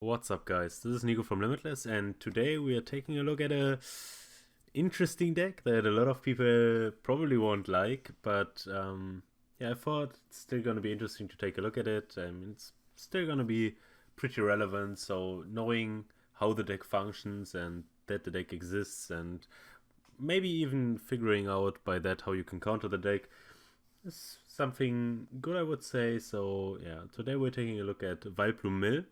What's up, guys? This is Nico from Limitless, and today we are taking a look at a interesting deck that a lot of people probably won't like, but yeah, I thought it's still gonna be interesting to take a look at it. I mean, it's still gonna be pretty relevant. So knowing how the deck functions and that the deck exists, and maybe even figuring out by that how you can counter the deck is something good, I would say. So yeah, today we're taking a look at Vileplume Mill,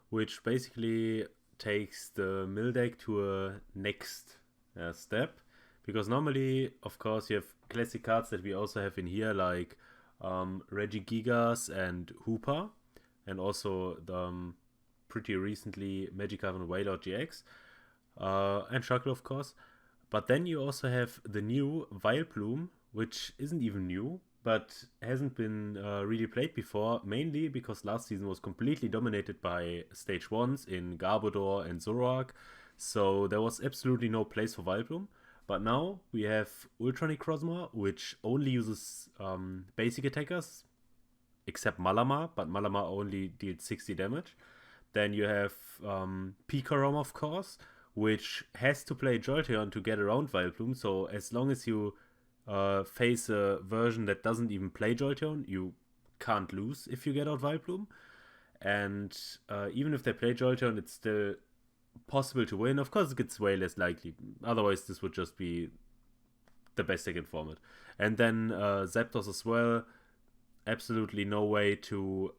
which basically takes the mill deck to a next step. Because normally, of course, you have classic cards that we also have in here, like Regigigas and Hooper, and also the pretty recently Magikarp and Wailord GX, and Shuckle, of course. But then you also have the new Vileplume, which isn't even new, but hasn't been really played before, mainly because last season was completely dominated by stage 1s in Garbodor and Zoroark, so there was absolutely no place for Vileplume. But now we have Ultra Necrozma, which only uses basic attackers, except Malamar, but Malamar only deals 60 damage. Then you have Pikarom, of course, which has to play Jolteon to get around Vileplume. So as long as you face a version that doesn't even play Jolteon, you can't lose if you get out Vileplume. And even if they play Jolteon, it's still possible to win. Of course, it gets way less likely. Otherwise, this would just be the best second format. And then Zapdos as well. Absolutely no way to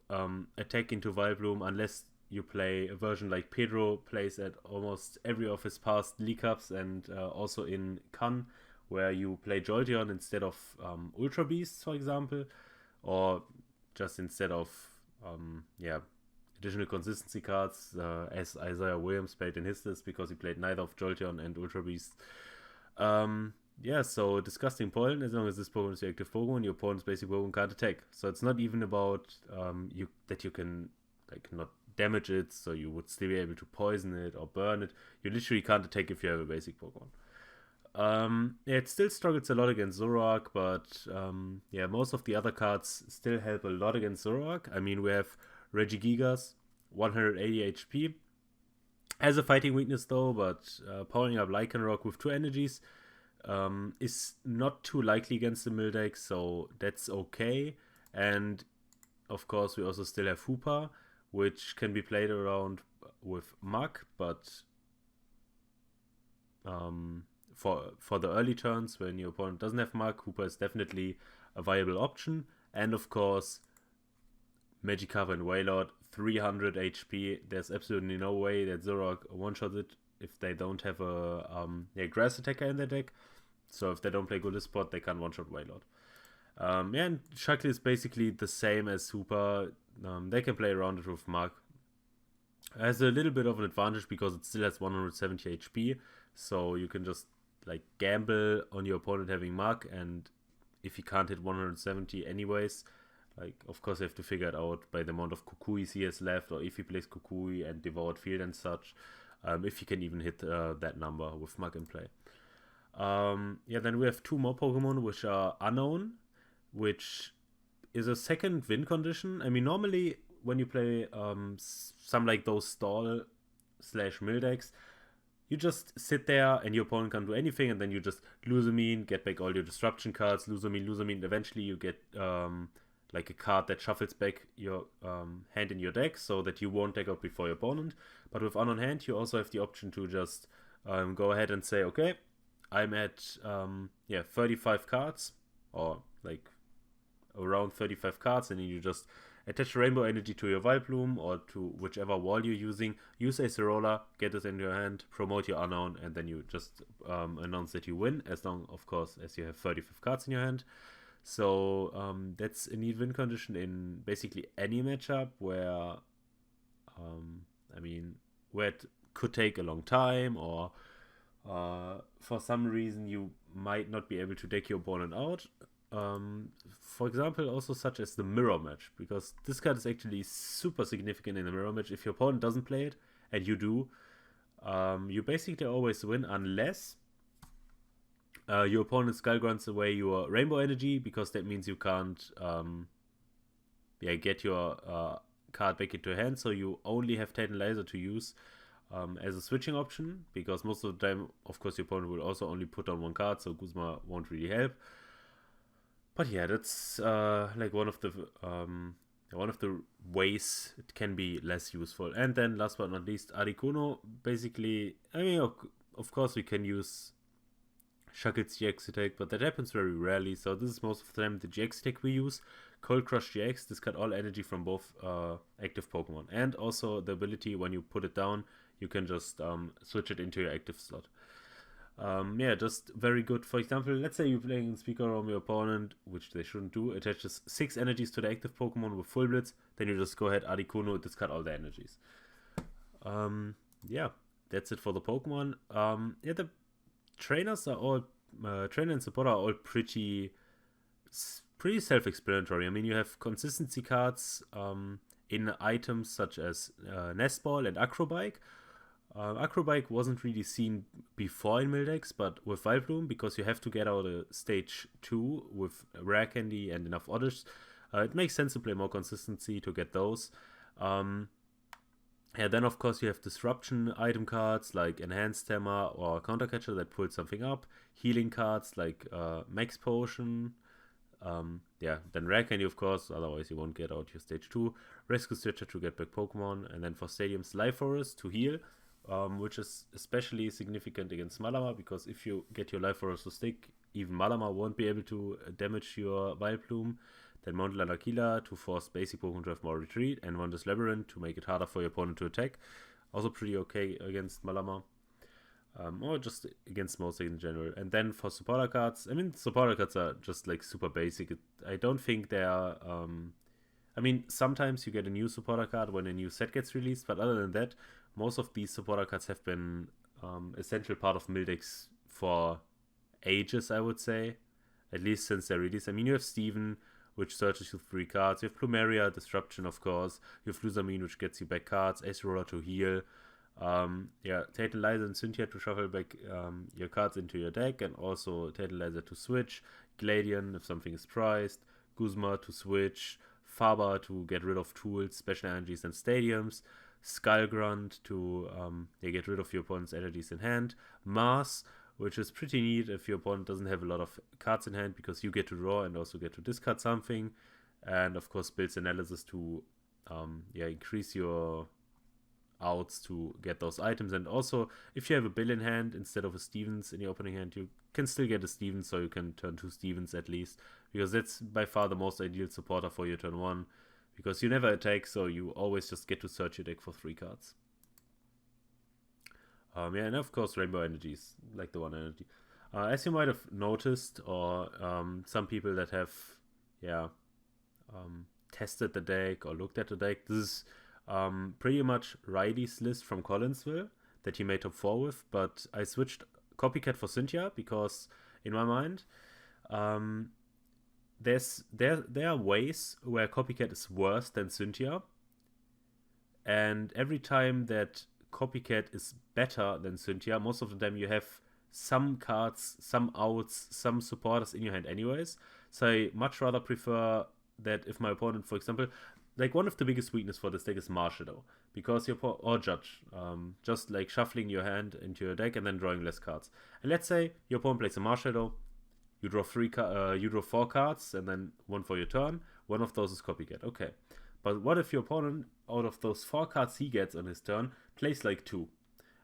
attack into Vileplume unless you play a version like Pedro plays at almost every of his past League Cups, and also in Cannes, where you play Jolteon instead of Ultra Beasts, for example, or just instead of yeah, additional consistency cards, as Isaiah Williams played in his list because he played neither of Jolteon and Ultra Beast. Yeah, so disgusting pollen. As long as this Pokemon is your active Pokemon, your opponent's basic Pokemon can't attack. So it's not even about you can like not damage it, so you would still be able to poison it or burn it. You literally can't attack if you have a basic Pokemon. Yeah, it still struggles a lot against Zoroark, but yeah, most of the other cards still help a lot against Zoroark. I mean, we have Regigigas, 180 HP. Has a fighting weakness though, but powering up Lycanroc with 2 energies is not too likely against the mill deck, so that's okay. And of course, we also still have Hoopa, which can be played around with Mug, but for the early turns when your opponent doesn't have Mug, Hoopa is definitely a viable option. And of course, Magikarp and Wailord, 300 HP. There's absolutely no way that Zoroark one-shots it if they don't have a grass attacker in their deck. So if they don't play Gullispot, they can't one-shot Wailord. Yeah, and Shuckle is basically the same as Hoopa. They can play around it with Mug. It has a little bit of an advantage because it still has 170 HP, so you can just like gamble on your opponent having Mug, and if he can't hit 170 anyways, like of course you have to figure it out by the amount of Kukuis he has left, or if he plays Kukui and Devoured Field and such, if he can even hit that number with Mug in play. Yeah, then we have two more Pokemon which are unknown, which is a second win condition. I mean, normally when you play some like those stall slash mill decks, you just sit there and your opponent can't do anything, and then you just lose a mean, get back all your disruption cards, lose a mean, and eventually you get like a card that shuffles back your hand in your deck so that you won't take out before your opponent. But with unknown hand, you also have the option to just go ahead and say, okay, I'm at 35 cards, or like around 35 cards, and then you just attach Rainbow Energy to your Vileplume or to whichever wall you're using, use a Cerola, get it in your hand, promote your unknown, and then you just announce that you win, as long, of course, as you have 35 cards in your hand. So that's a neat win condition in basically any matchup where, I mean, where it could take a long time, or for some reason you might not be able to deck your opponent out. For example, also such as the mirror match, because this card is actually super significant in the mirror match. If your opponent doesn't play it and you do, you basically always win unless your opponent skull grunts away your rainbow energy, because that means you can't get your card back into your hand, so you only have Tantalizer to use as a switching option, because most of the time, of course, your opponent will also only put on one card, so Guzma won't really help. But yeah, that's like one of the ways it can be less useful. And then last but not least, Cardicuno. Basically, I mean, of course we can use Shuckle's GX attack, but that happens very rarely, so this is most of the time the GX attack we use. Cold Crush GX, discard all energy from both active Pokemon. And also the ability, when you put it down, you can just switch it into your active slot. Yeah, just very good. For example, let's say you're playing Speaker on your opponent, which they shouldn't do, attaches 6 energies to the active Pokemon with Full Blitz, then you just go ahead, Cardicuno, discard all the energies. Yeah, that's it for the Pokemon. Yeah, the trainers are all, trainer and support are all pretty self-explanatory. I mean, you have consistency cards in items such as Nest Ball and Acrobike. Acrobike wasn't really seen before in Mildex, but with Vileplume, because you have to get out a stage 2 with Rare Candy and enough others, it makes sense to play more consistency to get those. Yeah, then of course you have disruption item cards like Enhanced Hammer or Counter Catcher that pulls something up. Healing cards like Max Potion. Yeah, then Rare Candy of course, otherwise you won't get out your stage 2. Rescue Stitcher to get back Pokemon. And then for Stadiums, Life Forest to heal. Which is especially significant against Malamar, because if you get your Life Force to stick, even Malamar won't be able to damage your Vileplume. Then Mount Lanakila to force basic Pokemon to have more retreat, and Wondrous Labyrinth to make it harder for your opponent to attack. Also pretty okay against Malamar. Or just against most in general. And then for supporter cards, I mean, supporter cards are just like super basic. I don't think they are... I mean, sometimes you get a new supporter card when a new set gets released, but other than that, most of these supporter cards have been essential part of Mildex for ages, I would say. At least since their release. I mean, you have Steven, which searches you 3 cards. You have Plumeria, Disruption, of course. You have Lusamine, which gets you back cards. Acerola to heal. Yeah, Tantalizer and Cynthia to shuffle back your cards into your deck. And also Tantalizer to switch. Gladion, if something is prized. Guzma to switch. Faber to get rid of tools, special energies, and stadiums. Skullgrunt to get rid of your opponent's energies in hand. Mars, which is pretty neat if your opponent doesn't have a lot of cards in hand, because you get to draw and also get to discard something. And of course, Bill's Analysis to increase your outs to get those items. And also, if you have a Bill in hand instead of a Stevens in your opening hand, you can still get a Stevens, so you can turn 2 Stevens at least, because that's by far the most ideal supporter for your turn 1. Because you never attack, so you always just get to search your deck for 3 cards. Yeah, and of course Rainbow Energies, like the 1 energy. As you might have noticed, or some people that have, tested the deck or looked at the deck, this is pretty much Riley's list from Collinsville that he made top 4 with, but I switched Copycat for Cynthia, because in my mind, there are ways where Copycat is worse than Cynthia, and every time that Copycat is better than Cynthia, most of the time you have some cards, some outs, some supporters in your hand anyways. So I much rather prefer that if my opponent, for example, like one of the biggest weakness for this deck is Marshadow, because your or Judge, just like shuffling your hand into your deck and then drawing less cards. And let's say your opponent plays a Marshadow. You draw 4 cards, and then 1 for your turn. One of those is Copycat. Okay. But what if your opponent, out of those 4 cards he gets on his turn, plays like 2?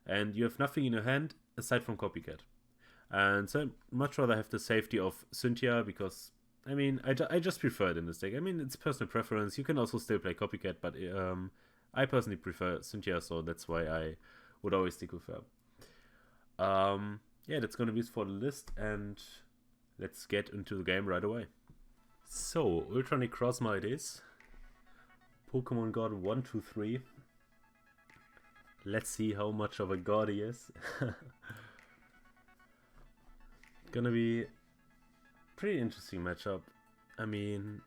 And you have nothing in your hand aside from Copycat. And so I'd much rather have the safety of Cynthia, because, I mean, I just prefer it in this deck. I mean, it's personal preference. You can also still play Copycat, but I personally prefer Cynthia, so that's why I would always stick with her. Yeah, that's going to be it for the list, and let's get into the game right away. So, Ultronic Crossma it is. Pokemon God 1, 2, 3. Let's see how much of a god he is. Gonna be pretty interesting matchup. I mean,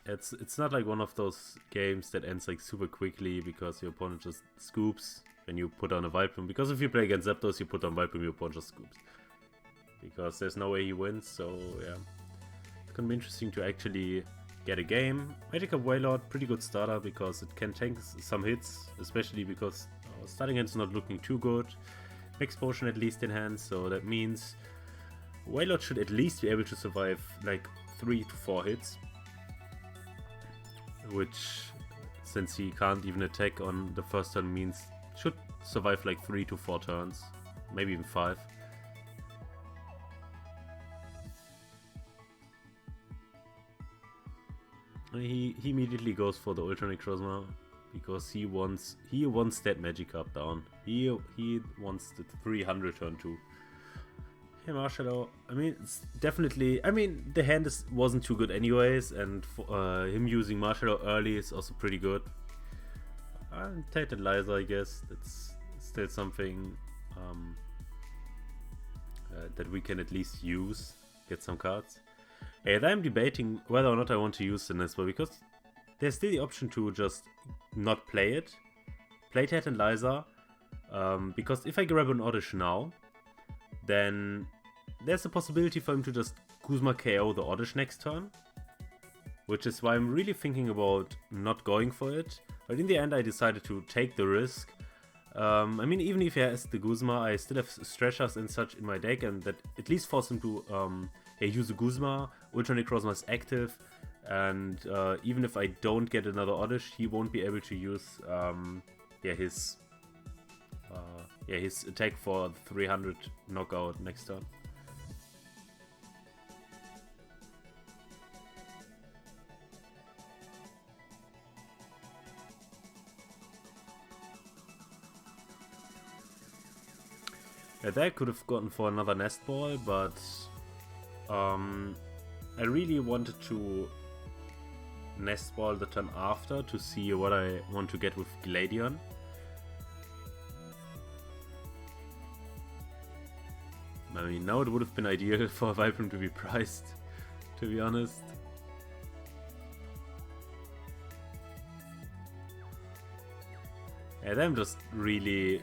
it's not like one of those games that ends like super quickly because your opponent just scoops when you put on a Vileplume. Because if you play against Zapdos, you put on Vileplume, your opponent just scoops. Because there's no way he wins, so yeah. It's gonna be interesting to actually get a game. Magic Up Wailord, pretty good starter because it can tank some hits, especially because our starting hand's not looking too good. Max Potion at least in hand, so that means Wailord should at least be able to survive like 3 to 4 hits. Which, since he can't even attack on the first turn, means should survive like 3 to 4 turns, maybe even 5. He immediately goes for the Ultra Necrozma because he wants that magic up down. He wants the 300 turn 2. Yeah, Marshallow. I mean, it's definitely. I mean, the hand wasn't too good anyways, and him using Marshallow early is also pretty good. Tainted Liza, I guess that's still something that we can at least use, get some cards. And I'm debating whether or not I want to use the Nisba, because there's still the option to just not play it. Play Tainted Liza, because if I grab an Oddish now, then there's a possibility for him to just Guzma KO the Oddish next turn. Which is why I'm really thinking about not going for it. But in the end I decided to take the risk. I mean, even if he has the Guzma, I still have Stretchers and such in my deck, and that at least force him to use a Guzma. Ultra Necrozma is active, and even if I don't get another Oddish, he won't be able to use his attack for 300 knockout next turn. That could have gotten for another Nest Ball, but I really wanted to Nest Ball the turn after to see what I want to get with Gladion. I mean, now it would have been ideal for Vileplume to be priced, to be honest. And I'm just really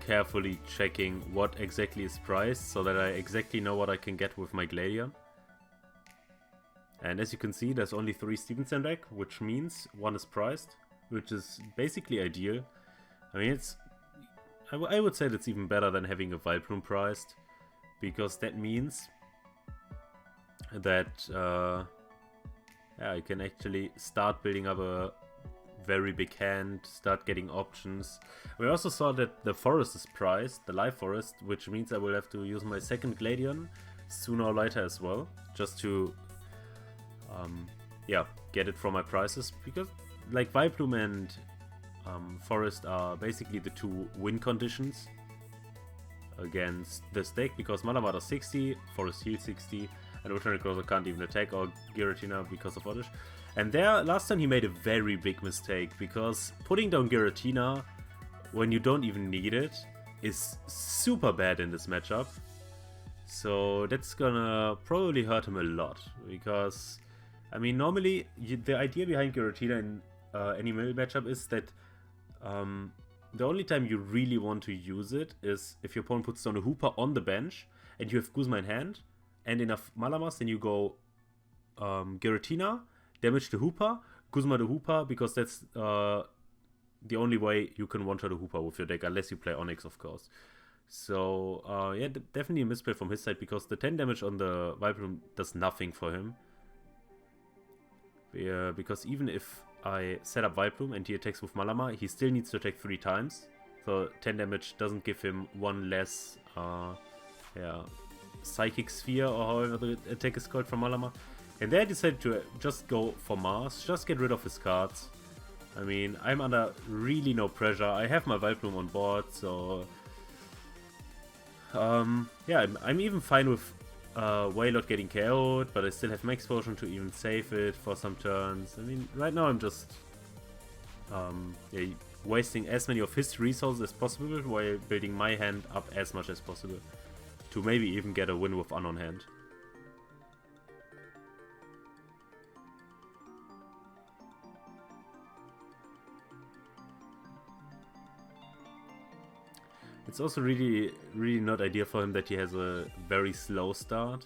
carefully checking what exactly is priced, so that I exactly know what I can get with my Gladion. And as you can see, there's only 3 Stevenson deck, which means 1 is priced, which is basically ideal. I mean, I would say that's even better than having a Vileplume priced, because that means that I can actually start building up a very big hand, start getting options. We also saw that the forest is priced, the live forest, which means I will have to use my second Gladion sooner or later as well, just to get it from my prices, because like Vileplume and forest are basically the 2 win conditions against this deck, because Malamar does 60, forest heals 60, and Ultra Necrozma can't even attack, or Giratina because of Oddish. And there, last time he made a very big mistake, because putting down Giratina when you don't even need it is super bad in this matchup. So that's gonna probably hurt him a lot, because, I mean, normally the idea behind Giratina in any middle matchup is that the only time you really want to use it is if your opponent puts down a Hooper on the bench and you have Guzma in hand and enough Malamas, then you go Giratina, damage the Hooper, Guzma the Hooper, because that's the only way you can one-shot a Hooper with your deck, unless you play Onyx, of course. So, yeah, definitely a misplay from his side, because the 10 damage on the Vileplume does nothing for him. Yeah, because even if I set up Vileplume and he attacks with Malamar, he still needs to attack 3 times. So 10 damage doesn't give him 1 less Psychic Sphere, or however the attack is called, from Malamar. And there I decided to just go for Mars, just get rid of his cards. I mean, I'm under really no pressure. I have my Vileplume on board, so yeah, I'm even fine with Wailord getting KO'd, but I still have Max Potion to even save it for some turns. I mean, right now I'm just wasting as many of his resources as possible while building my hand up as much as possible to maybe even get a win with Unknown Hand. It's also really not ideal for him that he has a very slow start,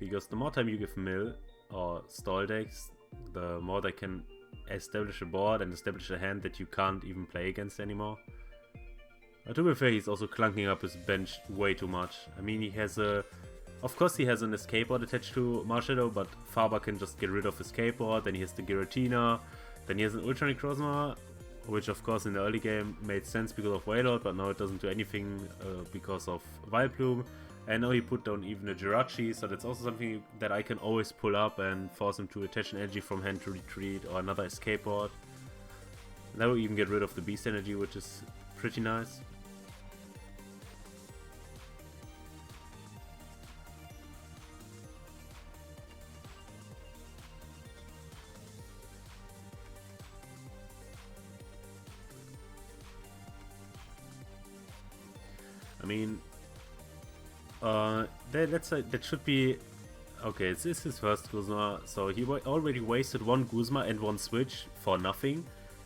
because the more time you give Mill or stall decks, the more they can establish a board and establish a hand that you can't even play against anymore. To be fair, he's also clunking up his bench way too much. I mean, he has a... Of course he has an escape board attached to Marshadow, but Faber can just get rid of his escape board, then he has the Giratina, then he has an Ultra Necrozma, which of course in the early game made sense because of Wailord, but now it doesn't do anything because of Vileplume. And now he put down even a Jirachi, so that's also something that I can always pull up and force him to attach an energy from hand to retreat, or another escape board. That will even get rid of the beast energy, which is pretty nice. I mean, that should be... Okay, this is his first Guzma, so he already wasted one Guzma and one Switch for nothing.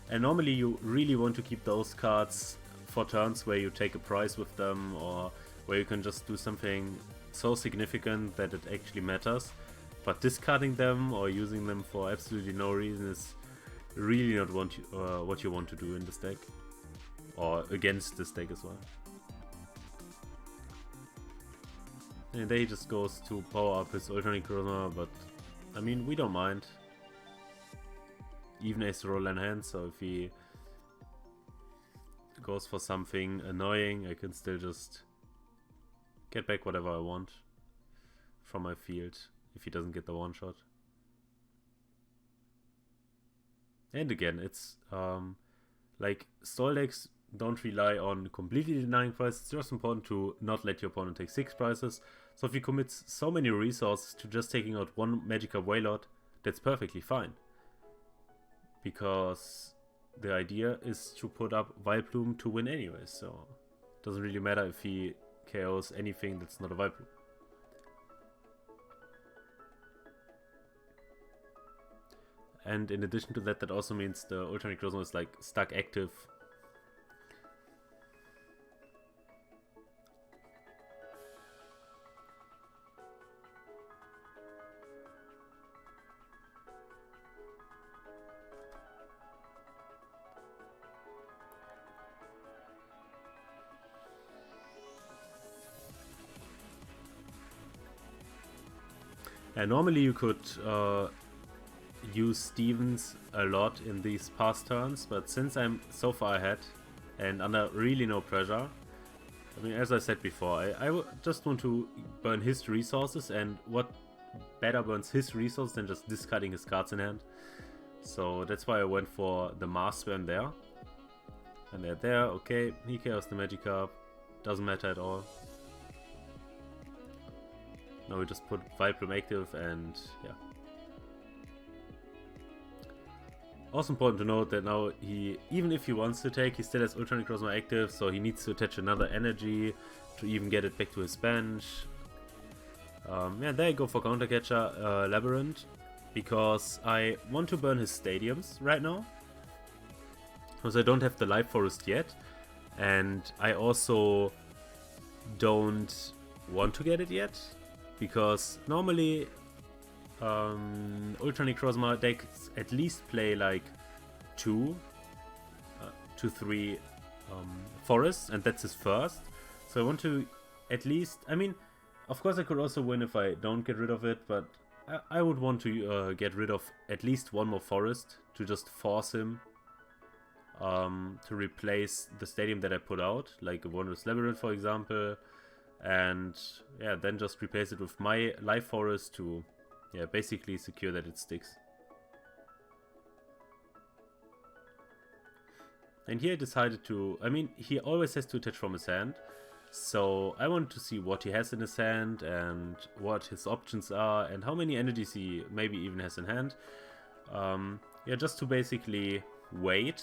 And normally you really want to keep those cards for turns where you take a prize with them, or where you can just do something so significant that it actually matters. But discarding them or using them for absolutely no reason is really not what you want to do in this deck. Or against this deck as well. And there he just goes to power up his Ultra Necrozma, but I mean, we don't mind. Even ace to roll in hand, so if he goes for something annoying, I can still just get back whatever I want from my field if he doesn't get the one shot. And again, it's like stall decks don't rely on completely denying prizes. It's just important to not let your opponent take 6 prizes. So if he commits so many resources to just taking out one Magikarp Wailord, that's perfectly fine. Because the idea is to put up Vileplume to win anyway, so it doesn't really matter if he KOs anything that's not a Vileplume. And in addition to that, that also means the Ultra Necrozma is like stuck active. And normally you could use Stevens a lot in these past turns, but since I'm so far ahead and under really no pressure, I mean, as I said before, I just want to burn his resources, and what better burns his resources than just discarding his cards in hand. So that's why I went for the Mass Burn there. And they're there, okay, he KOs the Magikarp, doesn't matter at all. Now we just put Vileplume active, and yeah. Also important to note that now he, even if he wants to take, he still has Ultra Necrozma active, so he needs to attach another energy to even get it back to his bench. Yeah, there I go for Counter Catcher Labyrinth, because I want to burn his stadiums right now. Because I don't have the Life Forest yet, and I also don't want to get it yet. Because normally Ultra Necrozma decks at least play like 2 to 3 forests, and that's his first. So I want to at least, I mean, of course I could also win if I don't get rid of it, but I would want to get rid of at least one more forest to just force him to replace the stadium that I put out, like a Wondrous Labyrinth for example. And yeah, then just replace it with my Life Forest to, yeah, basically secure that it sticks. And here I decided to, I mean, he always has to attach from his hand, so I want to see what he has in his hand and what his options are and how many energies he maybe even has in hand. Yeah, just to basically wait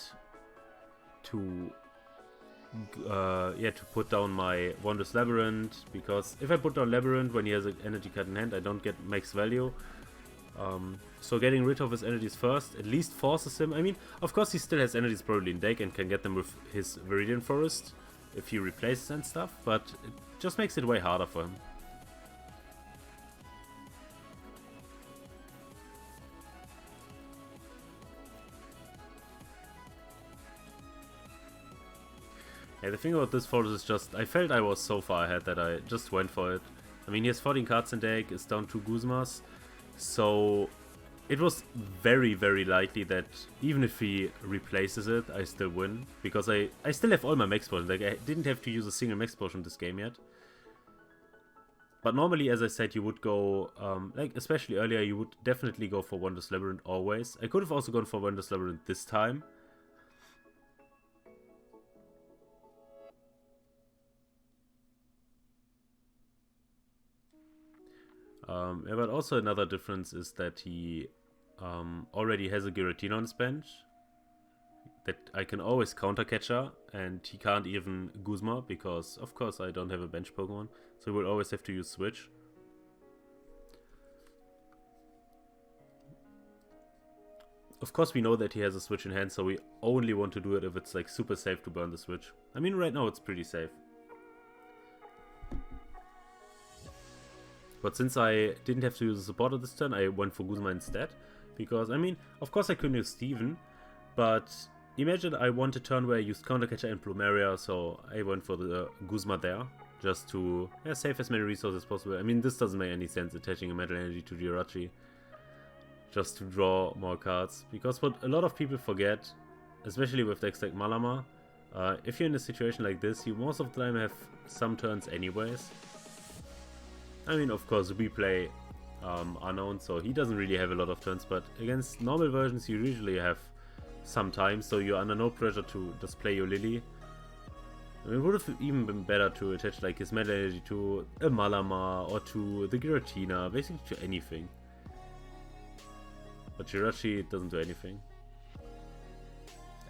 to to put down my Wondrous Labyrinth, because if I put down Labyrinth when he has an energy card in hand, I don't get max value. So getting rid of his energies first at least forces him. I mean, of course he still has energies probably in deck and can get them with his Viridian Forest if he replaces and stuff, but it just makes it way harder for him. Yeah, the thing about this force is just, I felt I was so far ahead that I just went for it. I mean, he has 14 cards in deck, is down 2 Guzmas, so it was very, very likely that even if he replaces it, I still win. Because I still have all my max potions, like I didn't have to use a single max potion this game yet. But normally, as I said, you would go, like especially earlier, you would definitely go for Wondrous Labyrinth always. I could have also gone for Wondrous Labyrinth this time. Yeah, but also another difference is that he already has a Giratina on his bench that I can always counter catcher, and he can't even Guzma because, of course, I don't have a bench Pokemon, so we'll always have to use Switch. Of course, we know that he has a Switch in hand, so we only want to do it if it's like super safe to burn the Switch. I mean, right now it's pretty safe. But since I didn't have to use a supporter this turn, I went for Guzma instead. Because, I mean, of course I couldn't use Steven, but imagine I want a turn where I used Counter Catcher and Plumeria, so I went for the Guzma there, just to save as many resources as possible. I mean, this doesn't make any sense, attaching a Metal Energy to Jirachi, just to draw more cards. Because what a lot of people forget, especially with decks like Malama, if you're in a situation like this, you most of the time have some turns anyways. I mean, of course, we play Unknown, so he doesn't really have a lot of turns, but against normal versions you usually have some time, so you're under no pressure to just play your Lily. I mean, it would have even been better to attach like his Metal Energy to a Malama or to the Giratina, basically to anything. But Jirachi doesn't do anything.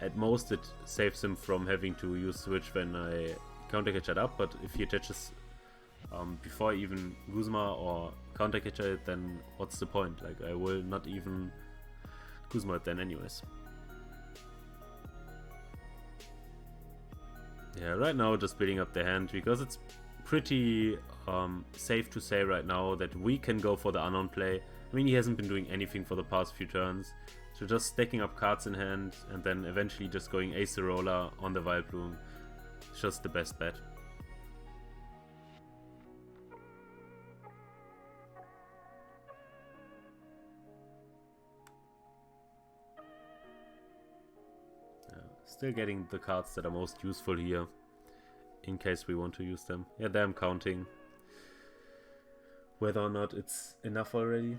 At most it saves him from having to use Switch when I counter catch it up, but if he attaches before even Guzma or counter catcher it, then what's the point? Like, I will not even Guzma it then anyways. Yeah, right now just building up the hand, because it's pretty safe to say right now that we can go for the Unknown play. I mean, he hasn't been doing anything for the past few turns, so just stacking up cards in hand and then eventually just going Acerola on the Vileplume is just the best bet. Still getting the cards that are most useful here, in case we want to use them. Yeah, there I'm counting whether or not it's enough already.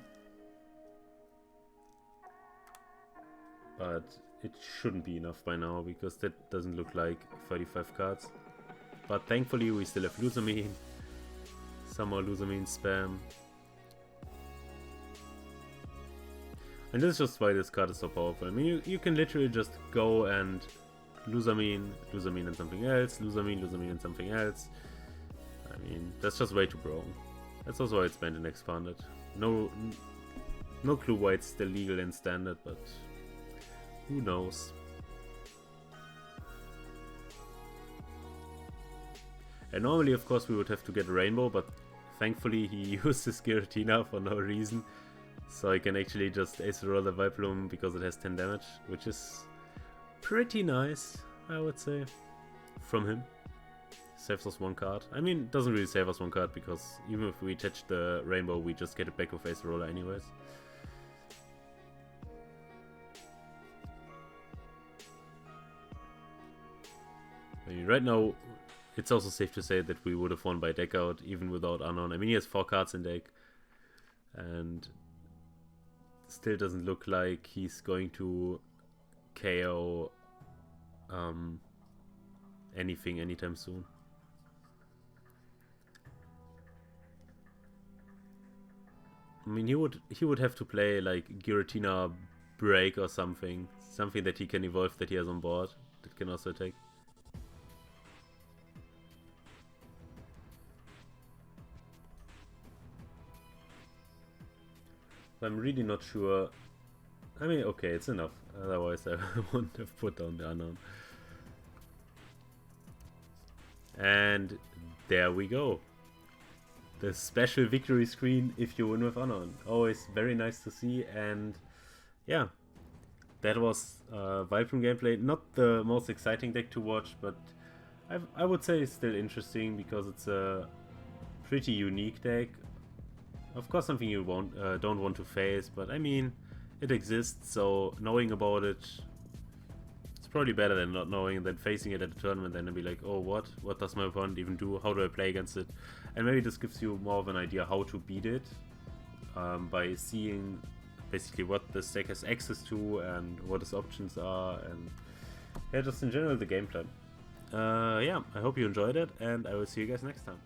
But it shouldn't be enough by now, because that doesn't look like 35 cards. But thankfully we still have Lusamine. Some more Lusamine spam. And this is just why this card is so powerful. I mean, you can literally just go and Lusamine, Lusamine and something else, Lusamine, Lusamine and something else. I mean, that's just way too broken. That's also why it's banned and expanded. No clue why it's still legal in standard, but who knows. And normally, of course, we would have to get Rainbow, but thankfully he used his Giratina for no reason. So I can actually just Acerola the Vileplume because it has 10 damage, which is pretty nice, I would say, from him. Saves us one card. I mean, it doesn't really save us one card, because even if we attach the Rainbow, we just get it back with Acerola anyways. I mean, right now, it's also safe to say that we would have won by deck out, even without Unknown. I mean, he has 4 cards in deck, and still doesn't look like he's going to KO anything anytime soon. I mean, he would have to play like Giratina Break or something that he can evolve, that he has on board, that can also attack. I'm really not sure. I mean, okay, it's enough. Otherwise, I wouldn't have put down the Unknown. And there we go. The special victory screen if you win with Unknown. Always very nice to see. And yeah, that was Vileplume gameplay. Not the most exciting deck to watch, but I would say it's still interesting because it's a pretty unique deck. Of course, something you don't want to face, but I mean, it exists, so knowing about it, it's probably better than not knowing and then facing it at the tournament and then be like, oh, what? What does my opponent even do? How do I play against it? And maybe this gives you more of an idea how to beat it by seeing basically what this deck has access to and what its options are, and yeah, just in general the game plan. Yeah, I hope you enjoyed it, and I will see you guys next time.